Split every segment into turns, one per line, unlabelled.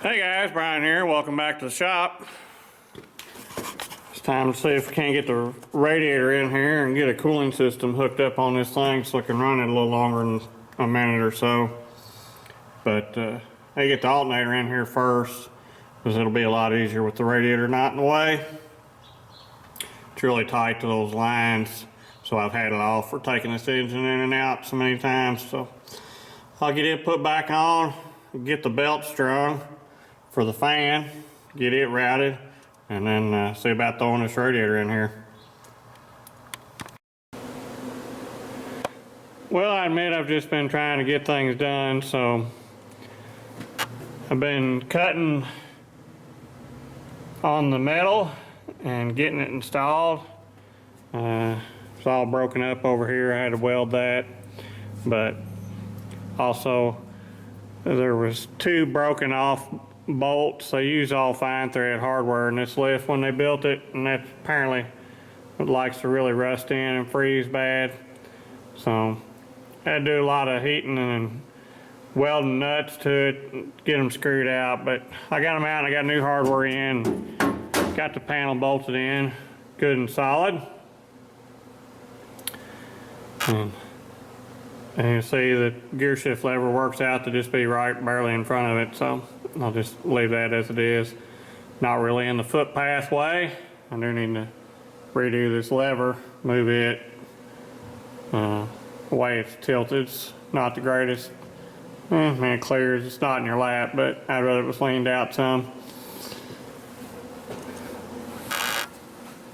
Hey guys, Brian here. Welcome back to the shop. It's time to see if we can't get the radiator in here and get a cooling system hooked up on this thing so I can run it a little longer than a minute or so. But I get the alternator in here first because it'll be a lot easier with the radiator not in the way. It's really tight to those lines, so I've had it off for taking this engine in and out so many times. So I'll get it put back on, get the belt strung for the fan, get it routed, and then see about throwing this radiator in here. Well, I admit I've just been trying to get things done, so I've been cutting on the metal and getting it installed. It's all broken up over here. I had to weld that, but also there was two broken off bolts. They use all fine thread hardware in this lift when they built it, and that apparently it likes to really rust in and freeze bad. So I had to do a lot of heating and welding nuts to it, get them screwed out, but I got them out and I got new hardware in, got the panel bolted in good and solid. And you see the gear shift lever works out to just be right barely in front of it, so I'll just leave that as it is. Not really in the foot pathway. I do need to redo this lever, move it. The way it's tilted, it's not the greatest. It clears, it's not in your lap, but I'd rather it was leaned out some.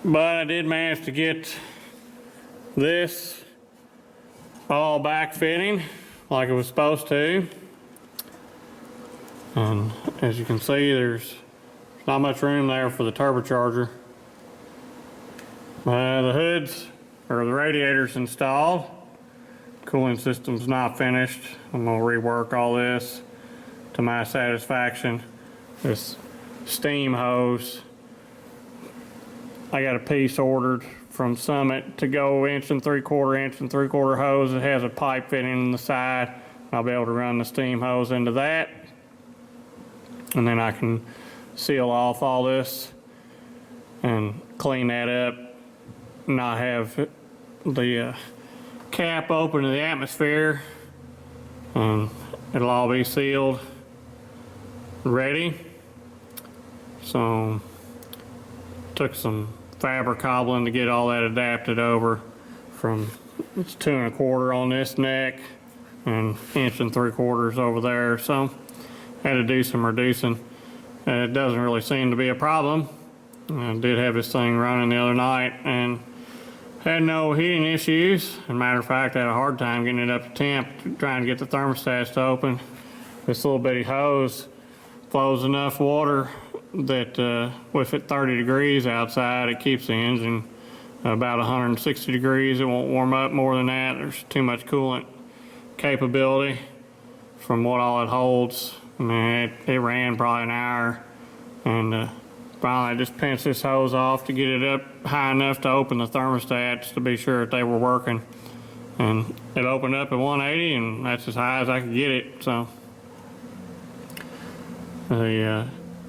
But I did manage to get this all back fitting like it was supposed to. And as you can see, there's not much room there for the turbocharger. The hoods or the radiator's installed. Cooling system's not finished. I'm gonna rework all this to my satisfaction. This steam hose, I got a piece ordered from Summit to go 1 3/4 hose. It has a pipe fitting in the side. I'll be able to run the steam hose into that, and then I can seal off all this and clean that up, not have the cap open to the atmosphere, and it'll all be sealed, ready. So took some fabric cobbling to get all that adapted over from, it's 2 1/4 on this neck and 1 3/4 over there, so had to do some reducing. It doesn't really seem to be a problem. I did have this thing running the other night and had no heating issues. As a matter of fact, I had a hard time getting it up to temp, trying to get the thermostats to open. This little bitty hose flows enough water that if it's 30 degrees outside, it keeps the engine about 160 degrees. It won't warm up more than that. There's too much coolant capability from what all it holds. I mean, it ran probably an hour, and finally I just pinched this hose off to get it up high enough to open the thermostats to be sure that they were working. And it opened up at 180, and that's as high as I could get it. So the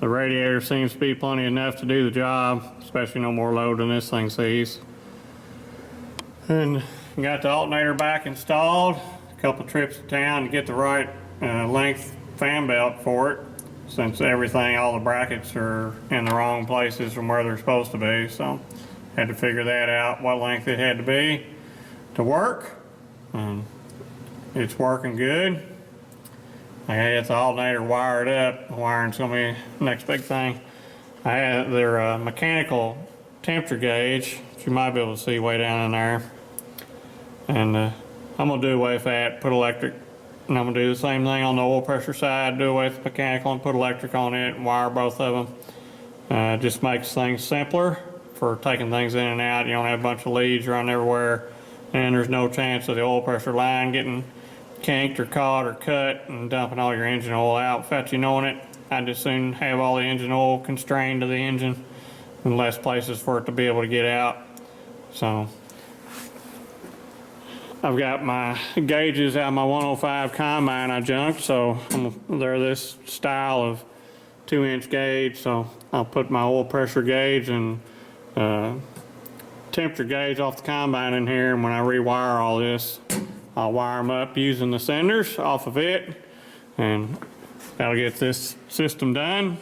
radiator seems to be plenty enough to do the job, especially no more load than this thing sees. And got the alternator back installed. A couple trips to town to get the right length fan belt for it, since everything, all the brackets are in the wrong places from where they're supposed to be. So had to figure that out, what length it had to be to work. And it's working good. I had the alternator wired up. Wiring's gonna be the next big thing. I had their mechanical temperature gauge, which you might be able to see way down in there. And I'm gonna do away with that, put electric, and I'm gonna do the same thing on the oil pressure side, do away with the mechanical and put electric on it and wire both of them. Just makes things simpler for taking things in and out. You don't have a bunch of leads running everywhere, and there's no chance of the oil pressure line getting kinked or caught or cut and dumping all your engine oil out without you knowing it. I'd just soon have all the engine oil constrained to the engine and less places for it to be able to get out. So I've got my gauges out of my 105 combine I junked, so they're this style of 2-inch gauge, so I'll put my oil pressure gauge and temperature gauge off the combine in here, and when I rewire all this, I'll wire them up using the senders off of it, and that'll get this system done,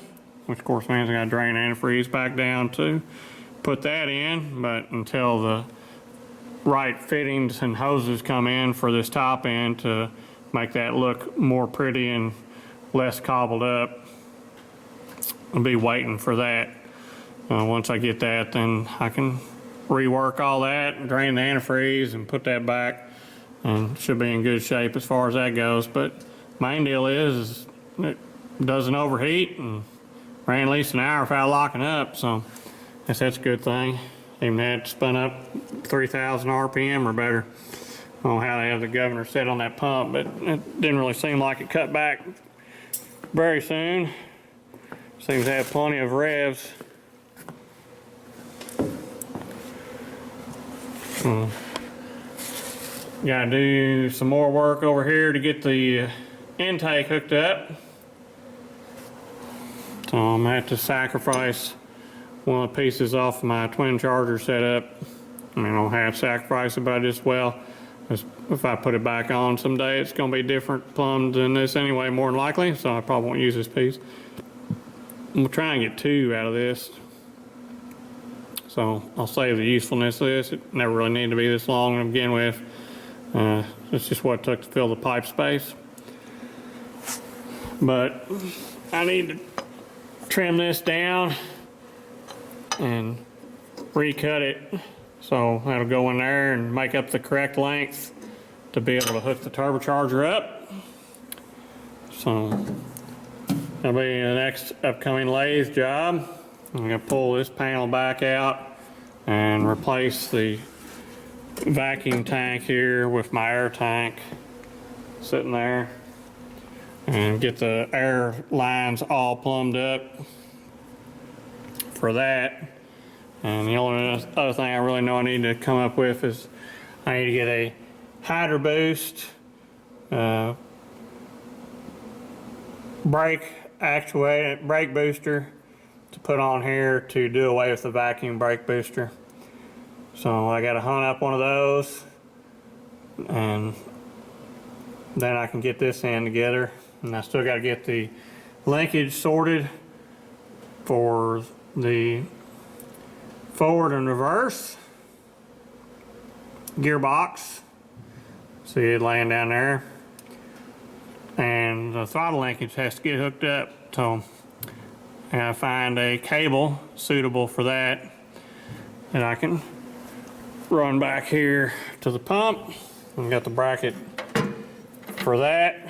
which of course means I gotta drain antifreeze back down to put that in, but until the right fittings and hoses come in for this top end to make that look more pretty and less cobbled up, I'll be waiting for that. Once I get that, then I can rework all that and drain the antifreeze and put that back, and should be in good shape as far as that goes. But main deal is it doesn't overheat and ran at least an hour without locking up, so I guess that's a good thing. Even had it spun up 3,000 RPM or better. I don't know how they have the governor set on that pump, but it didn't really seem like it cut back very soon. Seems to have plenty of revs. Gotta do some more work over here to get the intake hooked up. So I'm gonna have to sacrifice one of the pieces off my twin charger setup. I mean, I don't have to sacrifice it, but I just, well, if I put it back on someday, it's gonna be different plumbed than this anyway, more than likely, so I probably won't use this piece. I'm gonna try and get 2 out of this. So I'll save the usefulness of this. It never really needed to be this long to begin with. It's just what it took to fill the pipe space. But I need to trim this down and recut it, so that'll go in there and make up the correct length to be able to hook the turbocharger up. So that'll be the next upcoming lathe job. I'm gonna pull this panel back out and replace the vacuum tank here with my air tank sitting there, and get the air lines all plumbed up for that. And the only other thing I really know I need to come up with is I need to get a Hyster boost brake booster to put on here to do away with the vacuum brake booster. So I gotta hunt up one of those, and then I can get this in together. And I still gotta get the linkage sorted for the forward and reverse gearbox. See it laying down there. And the throttle linkage has to get hooked up. So I gotta find a cable suitable for that I can run back here to the pump. I've got the bracket for that.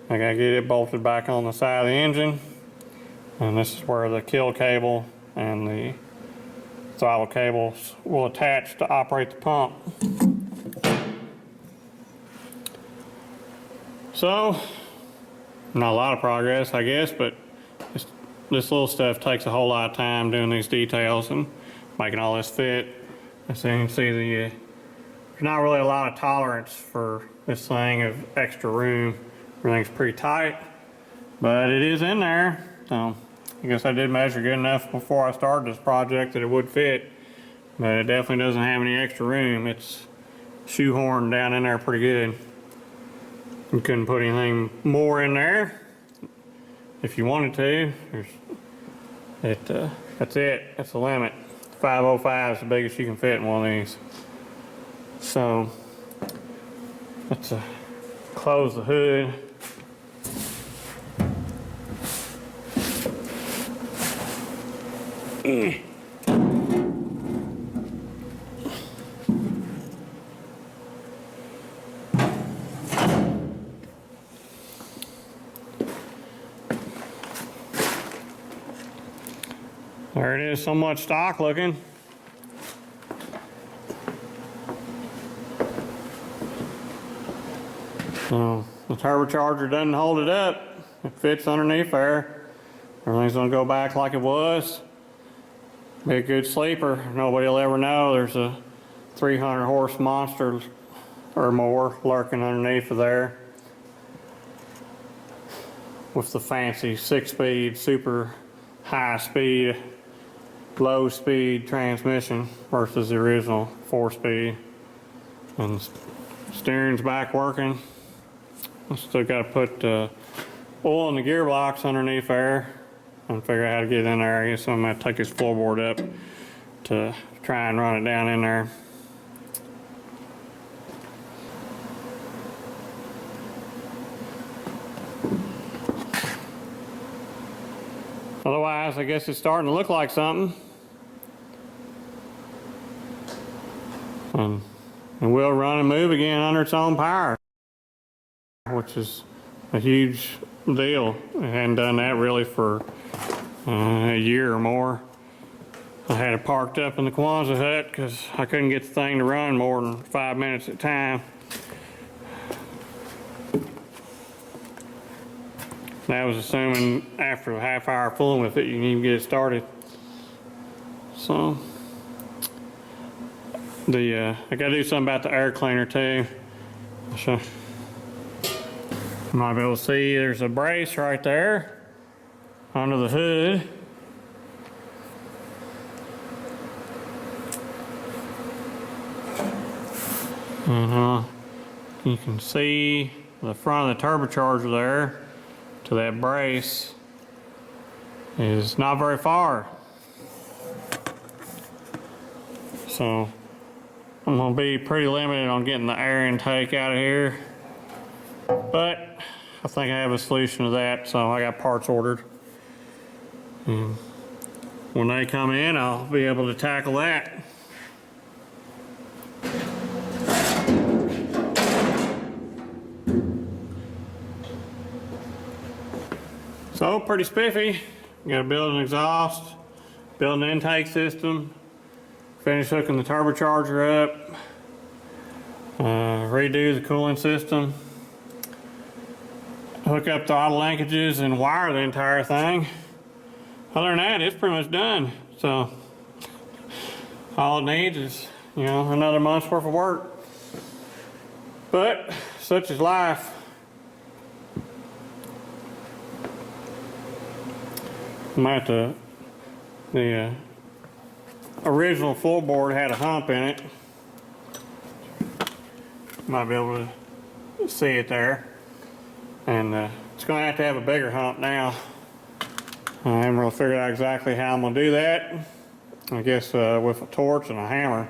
I gotta get it bolted back on the side of the engine. And this is where the kill cable and the throttle cables will attach to operate the pump. So, not a lot of progress, I guess, but this little stuff takes a whole lot of time doing these details and making all this fit. As you can see, there's not really a lot of tolerance for this thing of extra room. Everything's pretty tight, but it is in there. So I guess I did measure good enough before I started this project that it would fit, but it definitely doesn't have any extra room. It's shoehorned down in there pretty good. You couldn't put anything more in there if you wanted to. That's it. That's the limit. 505 is the biggest you can fit in one of these. So let's close the hood. There it is, somewhat stock looking. So the turbocharger doesn't hold it up. It fits underneath there. Everything's gonna go back like it was. Be a good sleeper. Nobody will ever know there's a 300 horse monster or more lurking underneath of there. with the fancy 6-speed, super high speed, low speed transmission versus the original 4-speed. And steering's back working. I still got to put oil in the gearbox underneath there and figure out how to get it in there. I guess I'm going to take this floorboard up to try and run it down in there. Otherwise, I guess it's starting to look like something. And will run and move again under its own power, which is a huge deal. I hadn't done that really for a year or more. I had it parked up in the Kwanzaa hut because I couldn't get the thing to run more than 5 minutes at a time. That was assuming after a half hour fooling with it, you can even get it started. So, I gotta do something about the air cleaner too. So, you might be able to see there's a brace right there under the hood. You can see the front of the turbocharger there to that brace is not very far. So I'm gonna be pretty limited on getting the air intake out of here, but I think I have a solution to that, so I got parts ordered. And when they come in, I'll be able to tackle that. So pretty spiffy. Got to build an exhaust, build an intake system, finish hooking the turbocharger up, redo the cooling system, hook up throttle linkages and wire the entire thing. Other than that, it's pretty much done. So all it needs is, another month's worth of work. But such is life. The original floorboard had a hump in it. Might be able to see it there. And it's going to have a bigger hump now. I haven't really figured out exactly how I'm going to do that. I guess with a torch and a hammer,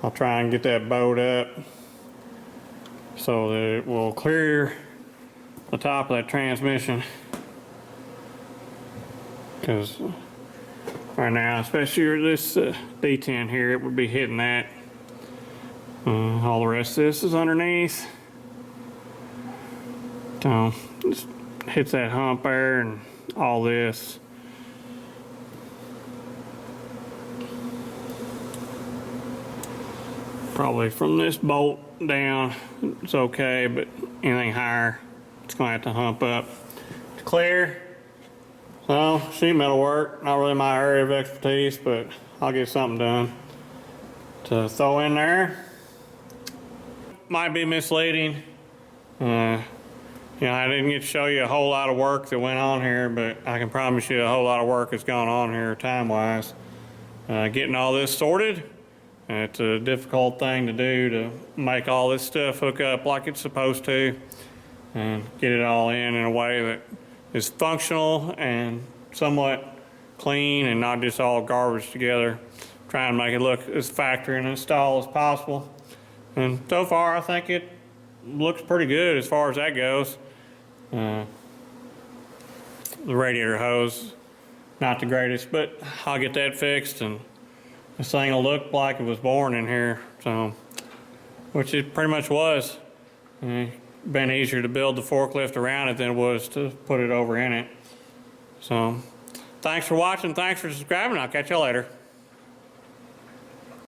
I'll try and get that bowed up so that it will clear the top of that transmission. Because right now, especially this D10 here, it would be hitting that. All the rest of this is underneath. So just hits that hump there and all this. Probably from this bolt down, it's okay, but anything higher, it's going to have to hump up. To clear. So, sheet metal work, not really my area of expertise, but I'll get something done to throw in there. Might be misleading. I didn't get to show you a whole lot of work that went on here, but I can promise you a whole lot of work has gone on here time-wise. Getting all this sorted, it's a difficult thing to do to make all this stuff hook up like it's supposed to and get it all in a way that is functional and somewhat clean and not just all garbage together. Trying to make it look as factory and install as possible. And so far, I think it looks pretty good as far as that goes. The radiator hose, not the greatest, but I'll get that fixed and this thing will look like it was born in here. So, which it pretty much was. Been easier to build the forklift around it than it was to put it over in it. So, thanks for watching, thanks for subscribing, I'll catch you later.